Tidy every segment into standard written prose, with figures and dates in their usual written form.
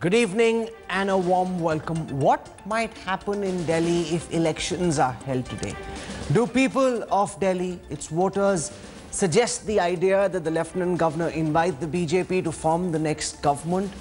Good evening and a warm welcome. What might happen in Delhi if elections are held today? Do people of Delhi, its voters, suggest the idea that the Lieutenant Governor invite the BJP to form the next government?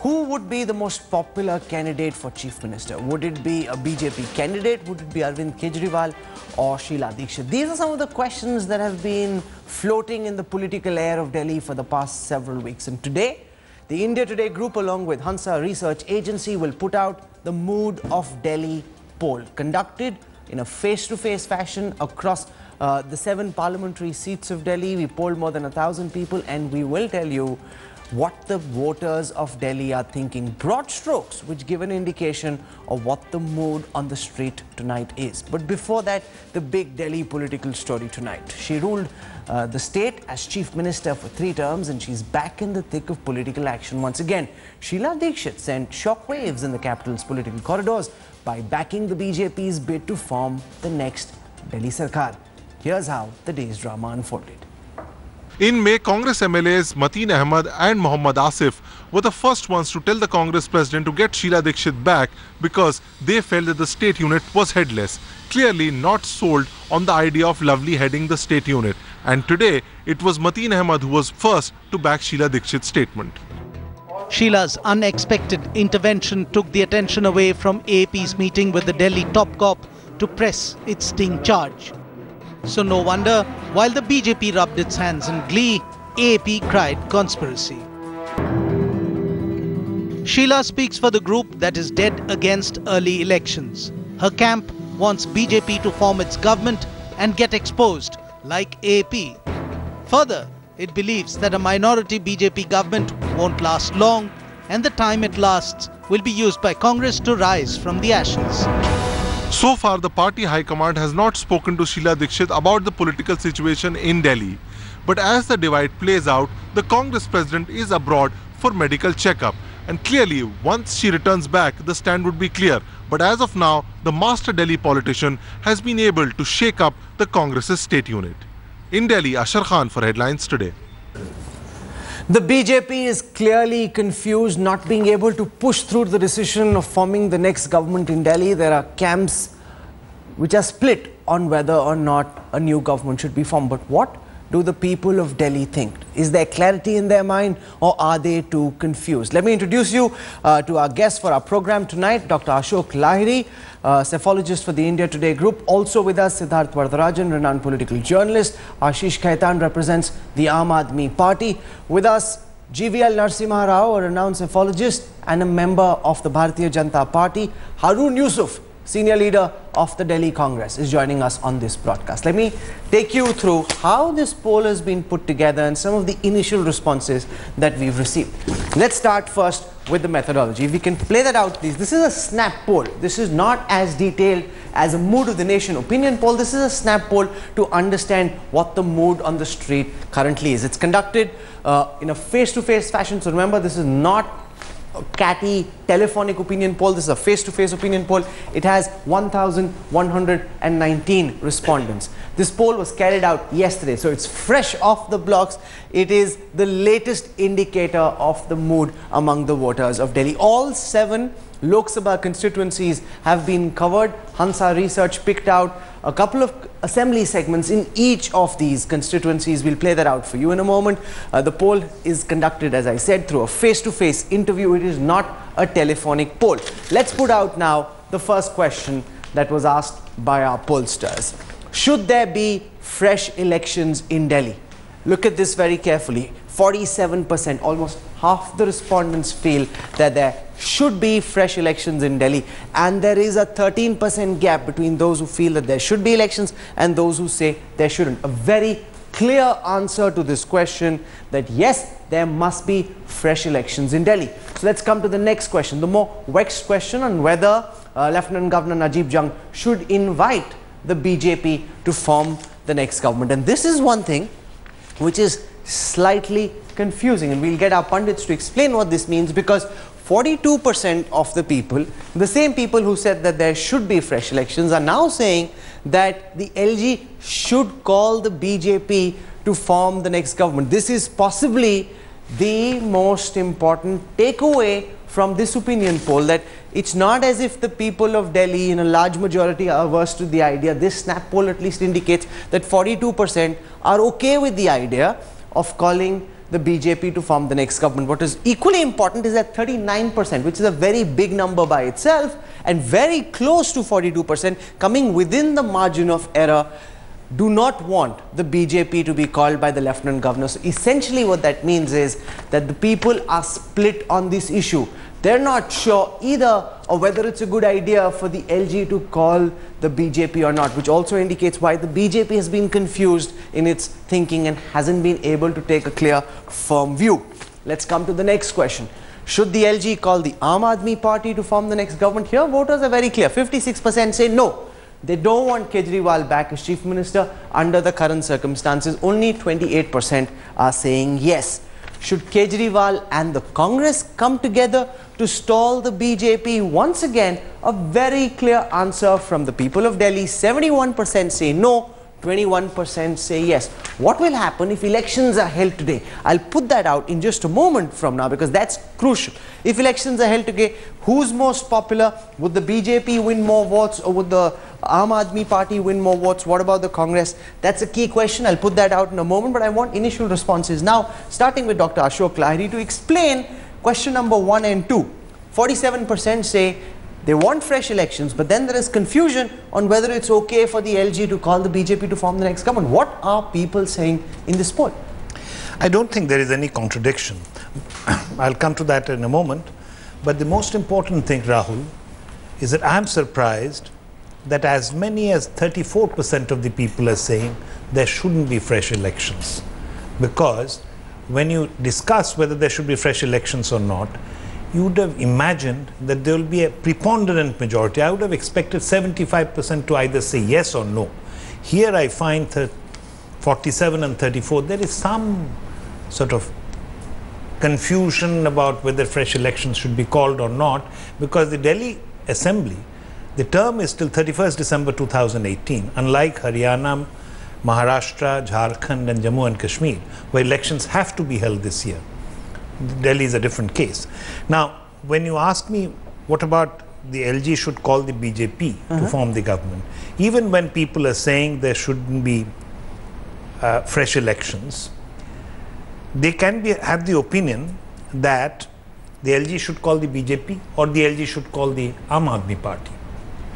Who would be the most popular candidate for Chief Minister? Would it be a BJP candidate? Would it be Arvind Kejriwal or Sheila Dixit? These are some of the questions that have been floating in the political air of Delhi for the past several weeks. And today, the India Today group along with Hansa Research Agency will put out the Mood of Delhi poll, conducted in a face-to-face fashion across the 7 parliamentary seats of Delhi. We polled more than 1,000 people and we will tell you what the voters of Delhi are thinking. Broad strokes which give an indication of what the mood on the street tonight is. But before that, the big Delhi political story tonight. She ruled the state as Chief Minister for 3 terms and she's back in the thick of political action once again. Sheila Dixit sent shockwaves in the capital's political corridors by backing the BJP's bid to form the next Delhi Sarkar. Here's how the day's drama unfolded. In May, Congress MLAs Mateen Ahmed and Mohammad Asif were the first ones to tell the Congress president to get Sheila Dixit back because they felt that the state unit was headless, clearly not sold on the idea of Lovely heading the state unit. And today, it was Mateen Ahmed who was first to back Sheila Dixit's statement. Sheila's unexpected intervention took the attention away from AAP's meeting with the Delhi top cop to press its sting charge. So no wonder, while the BJP rubbed its hands in glee, AAP cried conspiracy. Sheila speaks for the group that is dead against early elections. Her camp wants BJP to form its government and get exposed like AAP. Further, it believes that a minority BJP government won't last long and the time it lasts will be used by Congress to rise from the ashes. So far, the party high command has not spoken to Sheila Dixit about the political situation in Delhi. But as the divide plays out, the Congress president is abroad for medical checkup. And clearly, once she returns back, the stand would be clear. But as of now, the master Delhi politician has been able to shake up the Congress's state unit. In Delhi, Ashar Khan for Headlines Today. The BJP is clearly confused, not being able to push through the decision of forming the next government in Delhi. There are camps which are split on whether or not a new government should be formed. But what do the people of Delhi think? Is there clarity in their mind or are they too confused? Let me introduce you to our guest for our program tonight, Dr. Ashok Lahiri, cephalogist for the India Today group. Also with us, Siddharth Vardarajan, renowned political journalist. Ashish Khaitan represents the Aam Aadmi Party. With us, GVL Narasimha Rao, a renowned cephalogist and a member of the Bharatiya Janata Party. Harun Yusuf, senior leader of the Delhi Congress, is joining us on this broadcast. Let me take you through how this poll has been put together and some of the initial responses that we've received. Let's start first with the methodology. If we can play that out, please. This is a snap poll. This is not as detailed as a Mood of the Nation opinion poll. This is a snap poll to understand what the mood on the street currently is. It's conducted in a face-to-face fashion. So remember, this is not a catty telephonic opinion poll. This is a face-to-face opinion poll. It has 1,119 respondents. This poll was carried out yesterday, so it's fresh off the blocks. It is the latest indicator of the mood among the voters of Delhi. All 7 Lok Sabha constituencies have been covered. Hansa Research picked out a couple of assembly segments in each of these constituencies. We'll play that out for you in a moment. The poll is conducted, as I said, through a face-to-face interview. It is not a telephonic poll. Let's put out now the first question that was asked by our pollsters. Should there be fresh elections in Delhi? Look at this very carefully. 47%, almost half the respondents feel that there should be fresh elections in Delhi, and there is a 13% gap between those who feel that there should be elections and those who say there shouldn't. A very clear answer to this question that yes, there must be fresh elections in Delhi. So let's come to the next question, the more vexed question on whether Lieutenant Governor Najib Jung should invite the BJP to form the next government. And this is one thing which is slightly confusing, and we'll get our pundits to explain what this means, because 42% of the people, the same people who said that there should be fresh elections, are now saying that the LG should call the BJP to form the next government. This is possibly the most important takeaway from this opinion poll that it's not as if the people of Delhi in a large majority are averse to the idea. This snap poll at least indicates that 42% are okay with the idea of calling the BJP to form the next government. What is equally important is that 39%, which is a very big number by itself and very close to 42%, coming within the margin of error, do not want the BJP to be called by the Lieutenant Governor. So essentially what that means is that the people are split on this issue. They're not sure either of whether it's a good idea for the LG to call the BJP or not, which also indicates why the BJP has been confused in its thinking and hasn't been able to take a clear, firm view. Let's come to the next question. Should the LG call the Aam Aadmi Party to form the next government? Here voters are very clear. 56% say no. They don't want Kejriwal back as Chief Minister under the current circumstances. Only 28% are saying yes. Should Kejriwal and the Congress come together to stall the BJP? Once again, a very clear answer from the people of Delhi. 71% say no, 21% say yes. What will happen if elections are held today? I'll put that out in just a moment from now because that's crucial. If elections are held today, who's most popular? Would the BJP win more votes or would the Aam Aadmi Party win more votes? What about the Congress? That's a key question. I'll put that out in a moment, but I want initial responses now, starting with Dr. Ashok Lahiri to explain question number 1 and 2. 47% say they want fresh elections, but then there is confusion on whether it's okay for the LG to call the BJP to form the next government. What are people saying in this poll? I don't think there is any contradiction. I'll come to that in a moment. But the most important thing, Rahul, is that I'm surprised that as many as 34% of the people are saying there shouldn't be fresh elections. Because when you discuss whether there should be fresh elections or not, you would have imagined that there will be a preponderant majority. I would have expected 75% to either say yes or no. Here I find 47 and 34, there is some sort of confusion about whether fresh elections should be called or not, because the Delhi Assembly, the term is till 31st December 2018, unlike Haryana, Maharashtra, Jharkhand and Jammu and Kashmir, where elections have to be held this year. Delhi is a different case. Now, when you ask me what about the LG should call the BJP to form the government, even when people are saying there shouldn't be fresh elections, they can have the opinion that the LG should call the BJP or the LG should call the Aam Aadmi Party.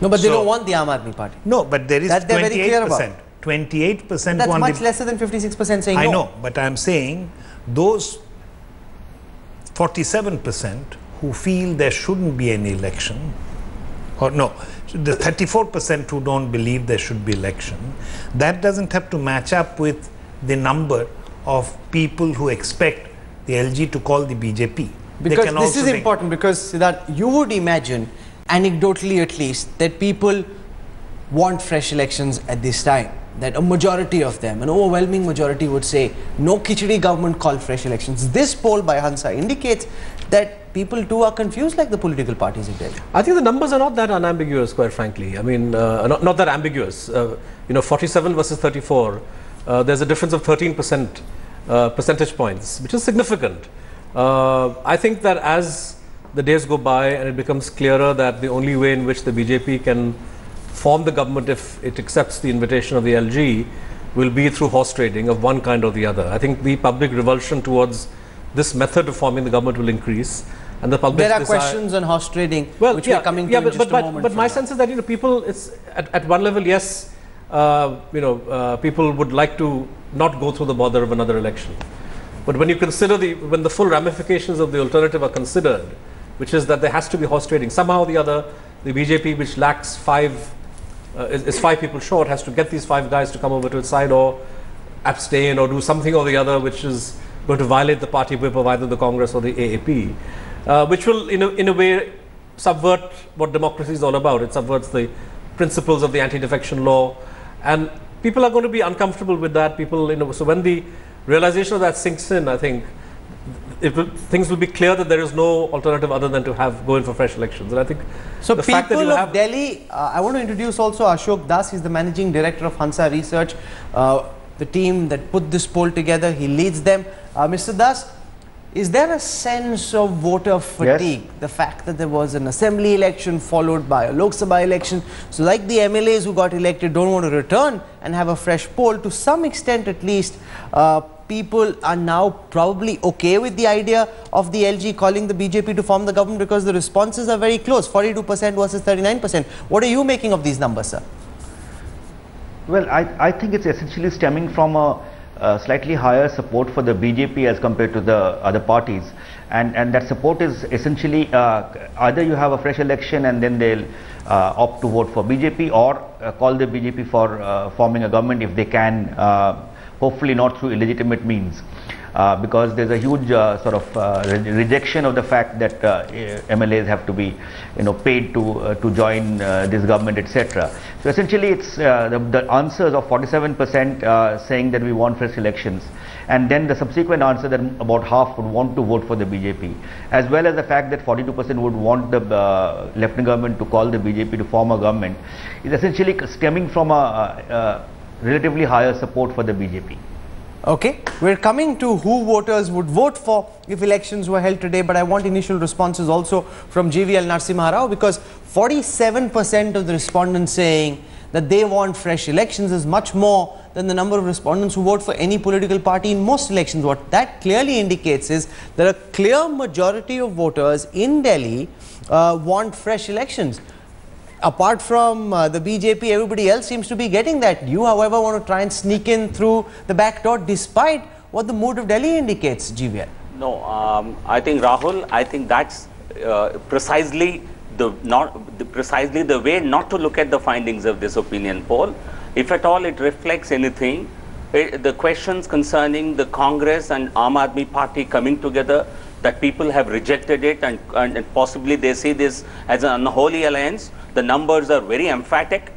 No, but they don't want the Aam Aadmi Party. No, but there is 28%. 28% that's want much lesser than 56% saying no. I know, but I'm saying those 47% who feel there shouldn't be any election, or no, the 34% who don't believe there should be election, that doesn't have to match up with the number of people who expect the LG to call the BJP. Because this is important, because Siddharth, you would imagine, anecdotally at least, that people want fresh elections at this time. That a majority of them, an overwhelming majority would say, no Khichdi government call fresh elections. This poll by Hansa indicates that people too are confused like the political parties in Delhi. I think the numbers are not that unambiguous, quite frankly. I mean, not that ambiguous. 47 versus 34, there's a difference of 13% percentage points, which is significant. I think that as the days go by and it becomes clearer that the only way in which the BJP can form the government, if it accepts the invitation of the LG, will be through horse trading of one kind or the other. I think the public revulsion towards this method of forming the government will increase, and the public there are questions on horse trading, which we're coming to in just a moment. But my sense is that people, it's at one level, yes, people would like to not go through the bother of another election. But when you consider when the full ramifications of the alternative are considered, which is that there has to be horse trading, somehow or the other, the BJP, which lacks is 5 people short, has to get these 5 guys to come over to its side or abstain or do something or the other which is going to violate the party whip of either the Congress or the AAP, which will in a way subvert what democracy is all about. It subverts the principles of the anti-defection law, and people are going to be uncomfortable with that. So when the realization of that sinks in, I think things will be clear that there is no alternative other than to go in for fresh elections. And I think so. The fact that of Delhi, I want to introduce also Ashok Das. He's the managing director of Hansa Research, the team that put this poll together. He leads them. Mr. Das, is there a sense of voter fatigue? Yes. The fact that there was an assembly election followed by a Lok Sabha election. So like the MLAs who got elected don't want to return and have a fresh poll. To some extent at least, people are now probably okay with the idea of the LG calling the BJP to form the government because the responses are very close, 42% versus 39%. What are you making of these numbers, sir? Well, I think it's essentially stemming from a slightly higher support for the BJP as compared to the other parties, and that support is essentially either you have a fresh election and then they'll opt to vote for BJP, or call the BJP for forming a government if they can, hopefully not through illegitimate means. Because there's a huge sort of rejection of the fact that MLAs have to be, paid to join this government, etc. So essentially, it's the answers of 47% saying that we want fresh elections, and then the subsequent answer that about half would want to vote for the BJP, as well as the fact that 42% would want the lieutenant government to call the BJP to form a government, is essentially stemming from a relatively higher support for the BJP. Okay, we're coming to who voters would vote for if elections were held today, but I want initial responses also from GVL Narasimha Rao, because 47% of the respondents saying that they want fresh elections is much more than the number of respondents who vote for any political party in most elections. What that clearly indicates is that a clear majority of voters in Delhi want fresh elections. Apart from the BJP, everybody else seems to be getting that. You, however, want to try and sneak in through the back door despite what the mood of Delhi indicates, GVL. No, I think, Rahul, I think that's precisely the way not to look at the findings of this opinion poll. If at all it reflects anything, the questions concerning the Congress and Aam Aadmi Party coming together, that people have rejected it and possibly they see this as an unholy alliance. The numbers are very emphatic,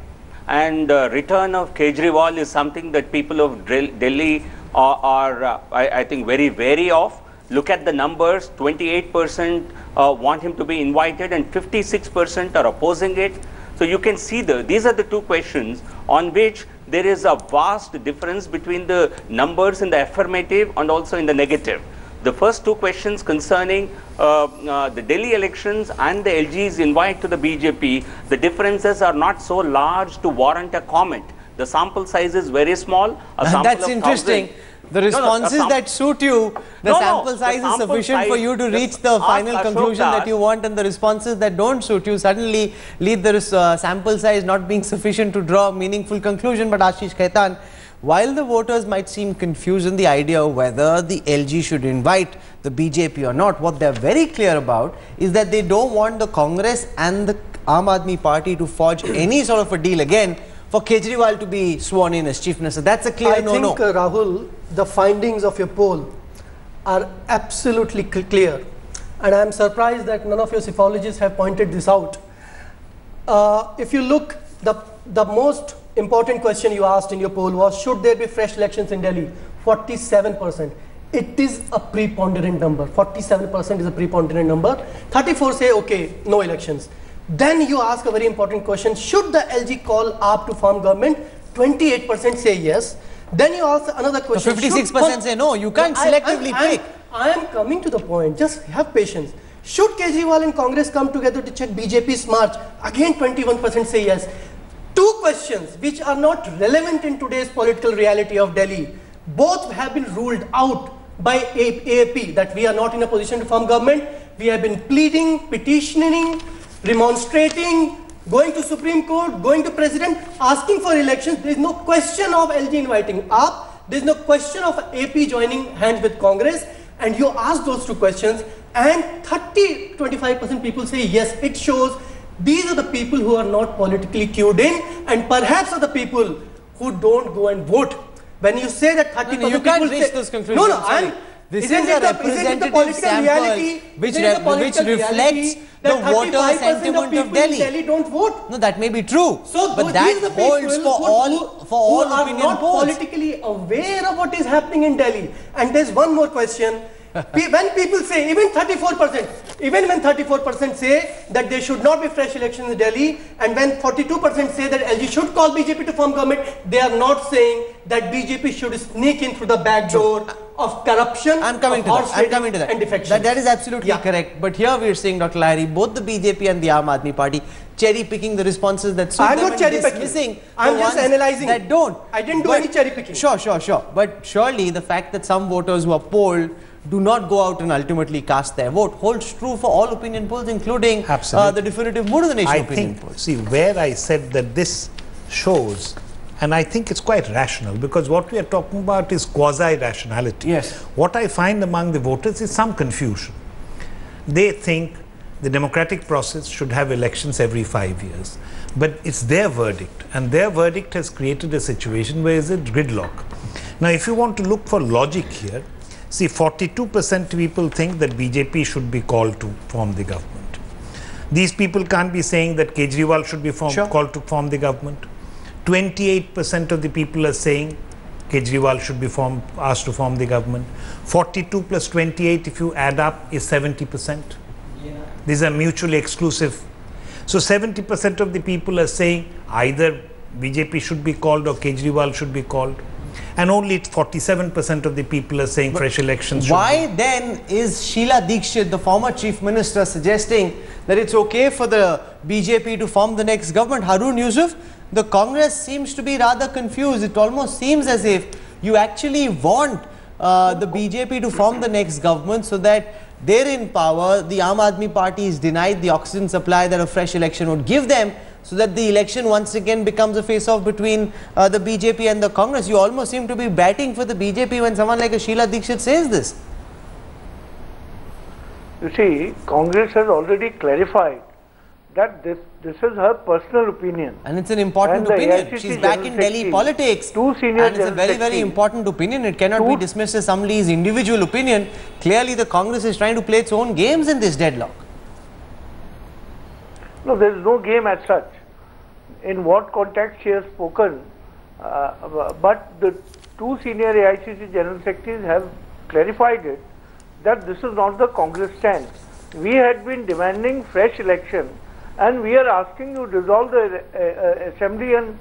and return of Kejriwal is something that people of Delhi are I think, very wary of. Look at the numbers, 28% want him to be invited and 56% are opposing it. So you can see these are the two questions on which there is a vast difference between the numbers in the affirmative and also in the negative. The first two questions concerning the Delhi elections and the LG's invite to the BJP, the differences are not so large to warrant a comment. The sample size is very small. That's interesting. The responses that suit you, the sample size is sufficient for you to reach the final conclusion that you want, and the responses that don't suit you suddenly lead the sample size not being sufficient to draw a meaningful conclusion. But Ashish Khaitan, while the voters might seem confused in the idea of whether the LG should invite the BJP or not, what they're very clear about is that they don't want the Congress and the Aam Aadmi Party to forge any sort of a deal again for Kejriwal to be sworn in as Chief Minister. That's a clear no-no. I think, Rahul, the findings of your poll are absolutely clear. And I am surprised that none of your psephologists have pointed this out. If you look, the most important question you asked in your poll was, should there be fresh elections in Delhi? 47%. It is a preponderant number. 47% is a preponderant number. 34 say, okay, no elections. Then you ask a very important question, should the LG call AAP to form government? 28% say yes. Then you ask another question. 56% say no. You can't selectively pick. I am coming to the point. Just have patience. Should Kejriwal and Congress come together to check BJP's march? Again, 21% say yes. Two questions which are not relevant in today's political reality of Delhi. Both have been ruled out by AAP, that we are not in a position to form government. We have been pleading, petitioning, remonstrating, going to Supreme Court, going to President, asking for elections. There is no question of LG inviting up. There is no question of AP joining hands with Congress. And you ask those two questions, and 25% people say yes. It shows these are the people who are not politically cued in, and perhaps are the people who don't go and vote. When you say that 30% you can't reach those conclusions. This is a representative sample which reflects the voter sentiment of Delhi. Don't vote. No, that may be true. So but that holds for all opinion polls. Politically aware of what is happening in Delhi. And there's one more question. When people say, even 34%, even when 34% say that there should not be fresh elections in Delhi, and when 42% say that LG should call BJP to form government, they are not saying that BJP should sneak in through the back door of corruption, I'm coming to that. And defection. That is absolutely correct. But here we are saying, Dr. Lahiri, both the BJP and the Aam Aadmi Party cherry picking the responses that suit I'm them not cherry picking. I'm just analyzing. That don't. I didn't do any cherry picking. Sure. But surely the fact that some voters who are polled do not go out and ultimately cast their vote holds true for all opinion polls, including the definitive mood of the nation opinion polls. See, where I said that this shows, and I think it's quite rational, because what we are talking about is quasi-rationality. Yes. What I find among the voters is some confusion. They think the democratic process should have elections every 5 years. But it's their verdict, and their verdict has created a situation where is it gridlock. Now, if you want to look for logic here, see, 42% people think that BJP should be called to form the government. These people can't be saying that Kejriwal should be called to form the government. 28% of the people are saying Kejriwal should be asked to form the government. 42 plus 28, if you add up, is 70%. These are mutually exclusive. So 70% of the people are saying either BJP should be called or Kejriwal should be called. And only 47% of the people are saying fresh elections should Why then is Sheila Dixit, the former chief minister, suggesting that it's okay for the BJP to form the next government? Harun Yusuf, the Congress seems to be rather confused. It almost seems as if you actually want the BJP to form the next government so that they're in power, the Aam Aadmi Party is denied the oxygen supply that a fresh election would give them, so that the election once again becomes a face-off between the BJP and the Congress. You almost seem to be batting for the BJP when someone like a Sheila Dixit says this. You see, Congress has already clarified that this is her personal opinion. And it's an important opinion. She's back in Delhi politics. And it's a very, very important opinion. It cannot be dismissed as somebody's individual opinion. Clearly, the Congress is trying to play its own games in this deadlock. No, there is no game as such. In what context she has spoken, but the two senior AICC General Secretaries have clarified it, that this is not the Congress stand. We had been demanding fresh election, and we are asking you to dissolve the assembly and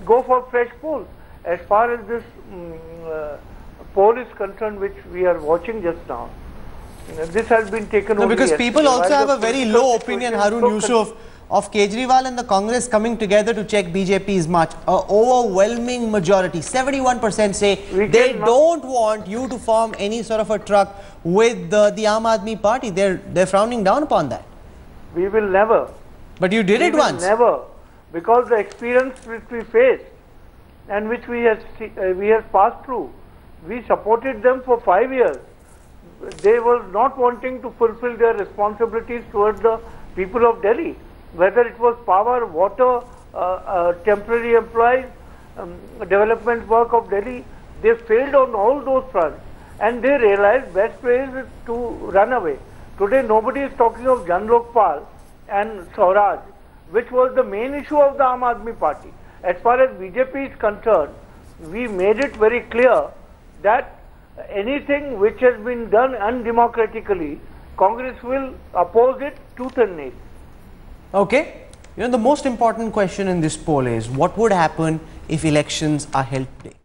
go for fresh polls. As far as this poll is concerned, which we are watching just now, this has been taken over. Because people also have a very low opinion, Harun Yusuf, of Kejriwal and the Congress coming together to check BJP's march. An overwhelming majority, 71% say they don't want you to form any sort of a truck with the Aam Aadmi Party. They're frowning down upon that. We will never. But you did it once. Never, because the experience which we faced and which we have passed through, we supported them for 5 years. They were not wanting to fulfill their responsibilities towards the people of Delhi, whether it was power, water, temporary employees, development work of Delhi. They failed on all those fronts, and they realized best way is to run away. Today nobody is talking of Jan Lokpal and Swaraj, which was the main issue of the Aam Aadmi Party. As far as BJP is concerned, we made it very clear that anything which has been done undemocratically, Congress will oppose it tooth and nail. Okay. You know, the most important question in this poll is what would happen if elections are held today?